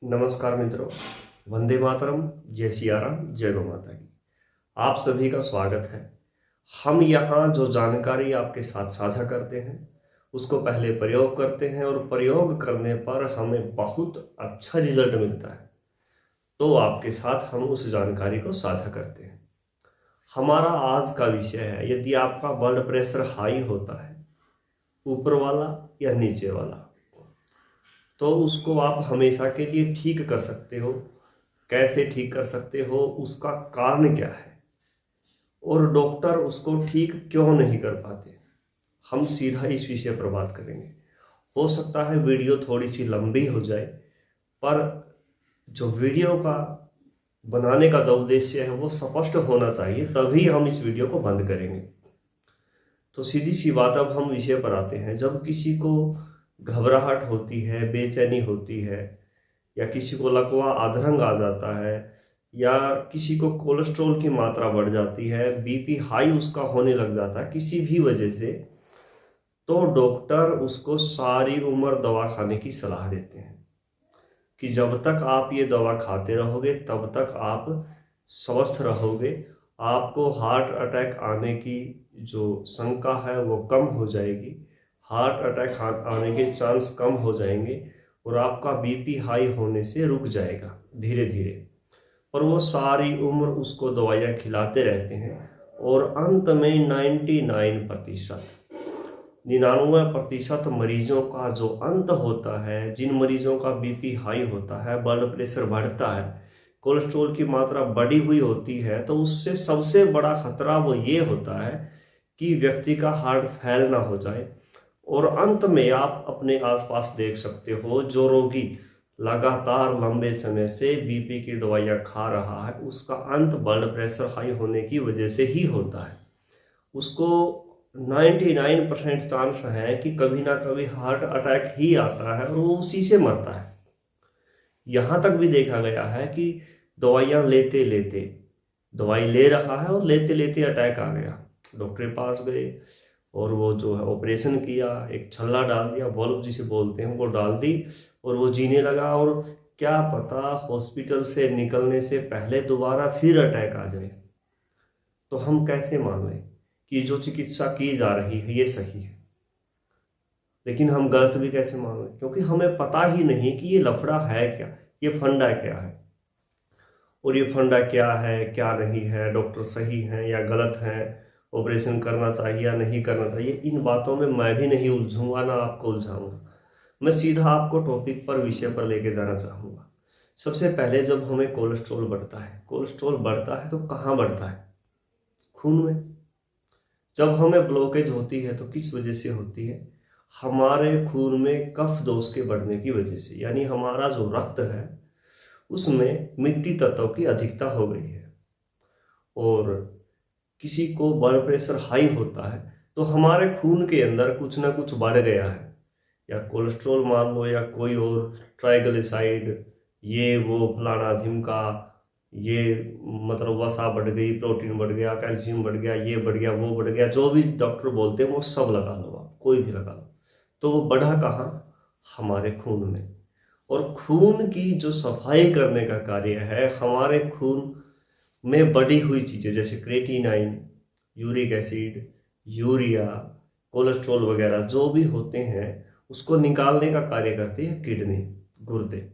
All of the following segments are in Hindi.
नमस्कार मित्रों, वंदे मातरम, जय सिया राम, जय गौ माता की। आप सभी का स्वागत है। हम यहाँ जो जानकारी आपके साथ साझा करते हैं उसको पहले प्रयोग करते हैं और प्रयोग करने पर हमें बहुत अच्छा रिजल्ट मिलता है, तो आपके साथ हम उस जानकारी को साझा करते हैं। हमारा आज का विषय है, यदि आपका ब्लड प्रेशर हाई होता है, ऊपर वाला या नीचे वाला, तो उसको आप हमेशा के लिए ठीक कर सकते हो। कैसे ठीक कर सकते हो, उसका कारण क्या है और डॉक्टर उसको ठीक क्यों नहीं कर पाते, हम सीधा इस विषय पर बात करेंगे। हो सकता है वीडियो थोड़ी सी लंबी हो जाए, पर जो वीडियो का बनाने का जो उद्देश्य है वो स्पष्ट होना चाहिए, तभी हम इस वीडियो को बंद करेंगे। तो सीधी सी बात, अब हम विषय पर आते हैं। जब किसी को घबराहट होती है, बेचैनी होती है, या किसी को लकवा अधरंग आ जाता है, या किसी को कोलेस्ट्रॉल की मात्रा बढ़ जाती है, बीपी हाई उसका होने लग जाता है किसी भी वजह से, तो डॉक्टर उसको सारी उम्र दवा खाने की सलाह देते हैं कि जब तक आप ये दवा खाते रहोगे तब तक आप स्वस्थ रहोगे। आपको हार्ट अटैक आने की जो शंका है वो कम हो जाएगी, हार्ट अटैक आने के चांस कम हो जाएंगे और आपका बीपी हाई होने से रुक जाएगा धीरे धीरे। पर वो सारी उम्र उसको दवाइयाँ खिलाते रहते हैं और अंत में 99% मरीजों का जो अंत होता है, जिन मरीजों का बीपी हाई होता है, ब्लड प्रेशर बढ़ता है, कोलेस्ट्रॉल की मात्रा बढ़ी हुई होती है, तो उससे सबसे बड़ा खतरा वो ये होता है कि व्यक्ति का हार्ट फेल ना हो जाए। और अंत में आप अपने आसपास देख सकते हो, जो रोगी लगातार लंबे समय से बीपी की दवाइयाँ खा रहा है, उसका अंत ब्लड प्रेशर हाई होने की वजह से ही होता है। उसको 99% चांस है कि कभी ना कभी हार्ट अटैक ही आता है और वो उसी से मरता है। यहाँ तक भी देखा गया है कि दवाइयाँ लेते लेते, दवाई ले रहा है और लेते लेते अटैक आ गया, डॉक्टर के पास गए और वो जो है ऑपरेशन किया, एक छल्ला डाल दिया, बल्ब जिसे बोलते हैं वो डाल दी, और वो जीने लगा। और क्या पता हॉस्पिटल से निकलने से पहले दोबारा फिर अटैक आ जाए। तो हम कैसे मान लें कि जो चिकित्सा की जा रही है ये सही है, लेकिन हम गलत भी कैसे मान लें, क्योंकि हमें पता ही नहीं कि ये लफड़ा है क्या, ये फंडा क्या है, और ये फंडा क्या है क्या नहीं है, डॉक्टर सही हैं या गलत हैं, ऑपरेशन करना चाहिए या नहीं करना चाहिए। इन बातों में मैं भी नहीं उलझूंगा, ना आपको उलझाऊंगा। मैं सीधा आपको टॉपिक पर, विषय पर लेके जाना चाहूँगा। सबसे पहले, जब हमें कोलेस्ट्रॉल बढ़ता है, कोलेस्ट्रॉल बढ़ता है तो कहाँ बढ़ता है? खून में। जब हमें ब्लॉकेज होती है तो किस वजह से होती है? हमारे खून में कफ दोष के बढ़ने की वजह से, यानी हमारा जो रक्त है उसमें मिट्टी तत्व की अधिकता हो गई है। और किसी को ब्लड प्रेशर हाई होता है तो हमारे खून के अंदर कुछ ना कुछ बढ़ गया है, या कोलेस्ट्रॉल मान लो, या कोई और ट्राइग्लिसराइड, ये वो फलाना ढिमका, ये मतलब वसा बढ़ गई, प्रोटीन बढ़ गया, कैल्शियम बढ़ गया, ये बढ़ गया, वो बढ़ गया, जो भी डॉक्टर बोलते हैं वो सब लगा लो, आप कोई भी लगा लो। तो वो बढ़ा कहाँ? हमारे खून में। और खून की जो सफाई करने का कार्य है, हमारे खून में बढ़ी हुई चीज़ें जैसे creatinine, uric acid, urea, cholesterol वगैरह जो भी होते हैं, उसको निकालने का कार्य करती है किडनी, गुर्दे।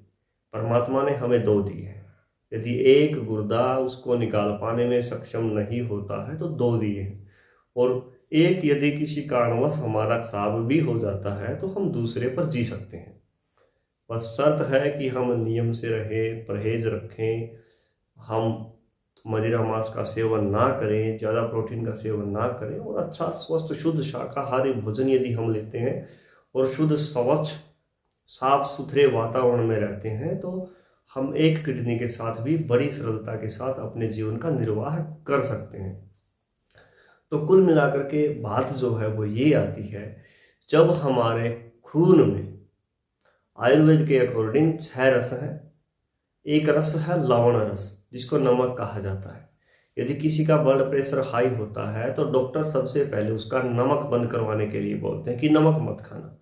परमात्मा ने हमें दो दिए हैं, यदि एक गुर्दा उसको निकाल पाने में सक्षम नहीं होता है तो दो दिए हैं, और एक यदि किसी कारणवश हमारा खराब भी हो जाता है तो हम दूसरे पर जी सकते हैं। बस शर्त है कि हम नियम से रहें, परहेज रखें, हम मदिरा मांस का सेवन ना करें, ज़्यादा प्रोटीन का सेवन ना करें, और अच्छा स्वस्थ शुद्ध शाकाहारी भोजन यदि हम लेते हैं और शुद्ध स्वच्छ साफ सुथरे वातावरण में रहते हैं, तो हम एक किडनी के साथ भी बड़ी सरलता के साथ अपने जीवन का निर्वाह कर सकते हैं। तो कुल मिलाकर के बात जो है वो ये आती है, जब हमारे खून में आयुर्वेद के अकॉर्डिंग 6 रस हैं। एक रस है लवण रस, जिसको नमक कहा जाता है। यदि किसी का ब्लड प्रेशर हाई होता है तो डॉक्टर सबसे पहले उसका नमक बंद करवाने के लिए बोलते हैं कि नमक मत खाना,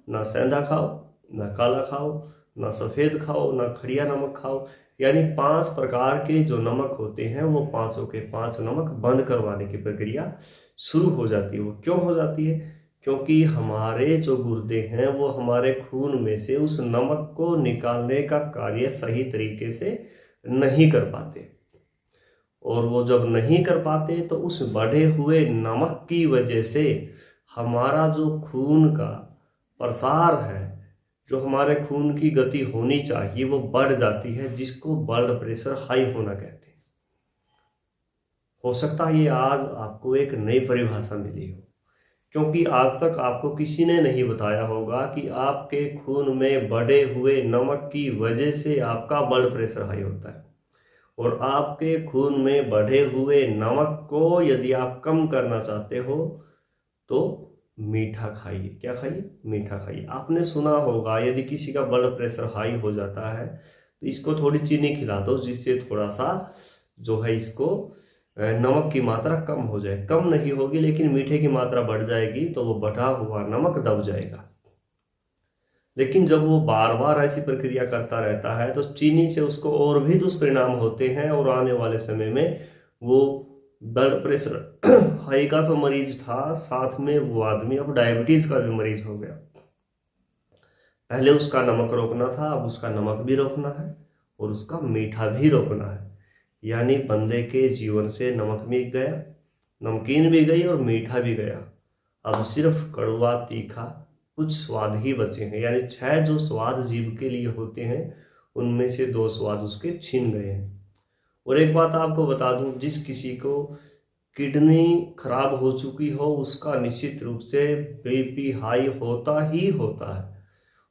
ना सेंधा खाओ, ना काला खाओ, ना सफ़ेद खाओ, ना खड़िया नमक खाओ। यानी 5 प्रकार के जो नमक होते हैं वो 5 के 5 नमक बंद करवाने की प्रक्रिया शुरू हो जाती है। वो क्यों हो जाती है? क्योंकि हमारे जो गुर्दे हैं वो हमारे खून में से उस नमक को निकालने का कार्य सही तरीके से नहीं कर पाते, और वो जब नहीं कर पाते तो उस बढ़े हुए नमक की वजह से हमारा जो खून का प्रसार है, जो हमारे खून की गति होनी चाहिए, वो बढ़ जाती है, जिसको ब्लड प्रेशर हाई होना कहते हैं। हो सकता है ये आज आपको एक नई परिभाषा मिली हो, क्योंकि आज तक आपको किसी ने नहीं बताया होगा कि आपके खून में बढ़े हुए नमक की वजह से आपका ब्लड प्रेशर हाई होता है। और आपके खून में बढ़े हुए नमक को यदि आप कम करना चाहते हो तो मीठा खाइए। क्या खाइए? मीठा खाइए। आपने सुना होगा यदि किसी का ब्लड प्रेशर हाई हो जाता है तो इसको थोड़ी चीनी खिला दो, जिससे थोड़ा सा जो है इसको नमक की मात्रा कम हो जाए। कम नहीं होगी लेकिन मीठे की मात्रा बढ़ जाएगी, तो वो बढ़ा हुआ नमक दब जाएगा। लेकिन जब वो बार बार ऐसी प्रक्रिया करता रहता है तो चीनी से उसको और भी दुष्परिणाम होते हैं, और आने वाले समय में वो ब्लड प्रेशर हाई का तो मरीज था, साथ में वो आदमी अब डायबिटीज का भी मरीज हो गया। पहले उसका नमक रोकना था, अब उसका नमक भी रोकना है और उसका मीठा भी रोकना है। यानी बंदे के जीवन से नमक भी गया, नमकीन भी गई और मीठा भी गया। अब सिर्फ कड़वा, तीखा, कुछ स्वाद ही बचे हैं। यानी 6 जो स्वाद जीव के लिए होते हैं उनमें से 2 स्वाद उसके छिन गए हैं। और एक बात आपको बता दूं, जिस किसी को किडनी खराब हो चुकी हो उसका निश्चित रूप से बीपी हाई होता ही होता है,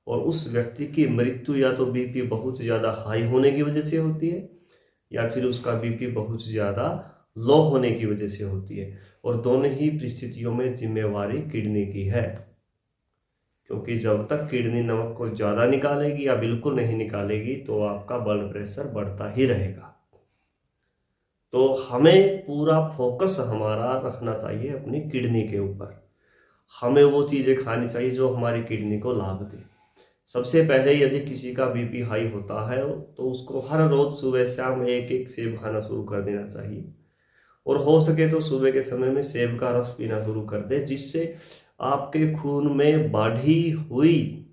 और उस व्यक्ति की मृत्यु या तो बीपी बहुत ज़्यादा हाई होने की वजह से होती है या फिर उसका बीपी बहुत ज़्यादा लो होने की वजह से होती है। और दोनों ही परिस्थितियों में जिम्मेवारी किडनी की है, क्योंकि जब तक किडनी नमक को ज़्यादा निकालेगी या बिल्कुल नहीं निकालेगी तो आपका ब्लड प्रेशर बढ़ता ही रहेगा। तो हमें पूरा फोकस हमारा रखना चाहिए अपनी किडनी के ऊपर। हमें वो चीज़ें खानी चाहिए जो हमारी किडनी को लाभ दे। सबसे पहले यदि किसी का बीपी हाई होता है तो उसको हर रोज़ सुबह शाम 1-1 सेब खाना शुरू कर देना चाहिए, और हो सके तो सुबह के समय में सेब का रस पीना शुरू कर दे, जिससे आपके खून में बढ़ी हुई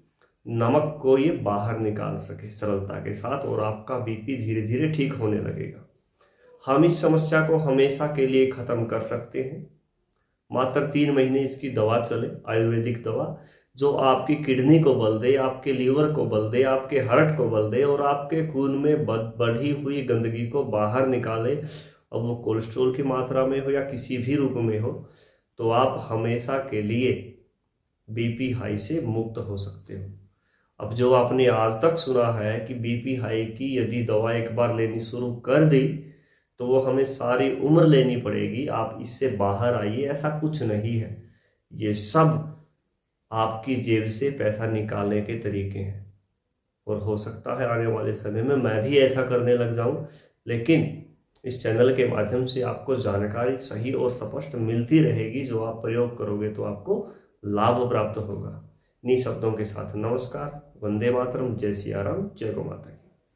नमक को ये बाहर निकाल सके सरलता के साथ, और आपका बीपी धीरे धीरे ठीक होने लगेगा। हम इस समस्या को हमेशा के लिए ख़त्म कर सकते हैं। मात्र 3 महीने इसकी दवा चले, आयुर्वेदिक दवा, जो आपकी किडनी को बल दे, आपके लीवर को बल दे, आपके हार्ट को बल दे, और आपके खून में बढ़ी हुई गंदगी को बाहर निकाले। अब वो कोलेस्ट्रॉल की मात्रा में हो या किसी भी रूप में हो, तो आप हमेशा के लिए बीपी हाई से मुक्त हो सकते हो। अब जो आपने आज तक सुना है कि बीपी हाई की यदि दवा एक बार लेनी शुरू कर दी तो वो हमें सारी उम्र लेनी पड़ेगी, आप इससे बाहर आइए, ऐसा कुछ नहीं है। ये सब आपकी जेब से पैसा निकालने के तरीके हैं, और हो सकता है आने वाले समय में मैं भी ऐसा करने लग जाऊं। लेकिन इस चैनल के माध्यम से आपको जानकारी सही और स्पष्ट मिलती रहेगी, जो आप प्रयोग करोगे तो आपको लाभ प्राप्त होगा। इन्हीं शब्दों के साथ नमस्कार, वंदे मातरम, जय सिया राम, जय गौ माता।